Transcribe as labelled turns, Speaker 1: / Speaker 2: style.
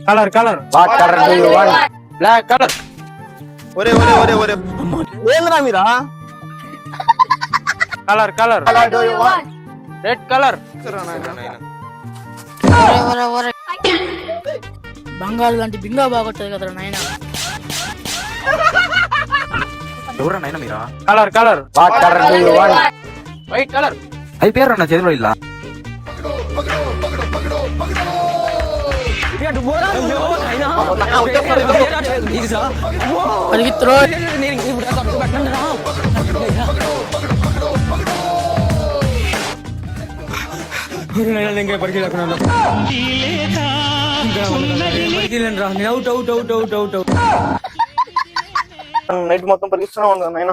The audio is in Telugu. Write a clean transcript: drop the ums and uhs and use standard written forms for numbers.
Speaker 1: Colour colour
Speaker 2: what colour do you want?
Speaker 1: Black colour.
Speaker 3: ఒరే ఏంద్రా మీరా?
Speaker 1: Colour colour
Speaker 2: colour do you want?
Speaker 1: Red colour.
Speaker 4: బంగారు లాంటి బింగా బాగొట్టదు కదరా నాయన.
Speaker 5: ఎవరా నాయన మీరా?
Speaker 1: Colour colour
Speaker 2: what colour do you want?
Speaker 1: White colour.
Speaker 5: అయిపోయారు నా చేతిలో ఇలా.
Speaker 4: పరిగెత్తురో.
Speaker 3: నైట్ మొత్తం పరిగిస్తూనే ఉన్నాను నాయన.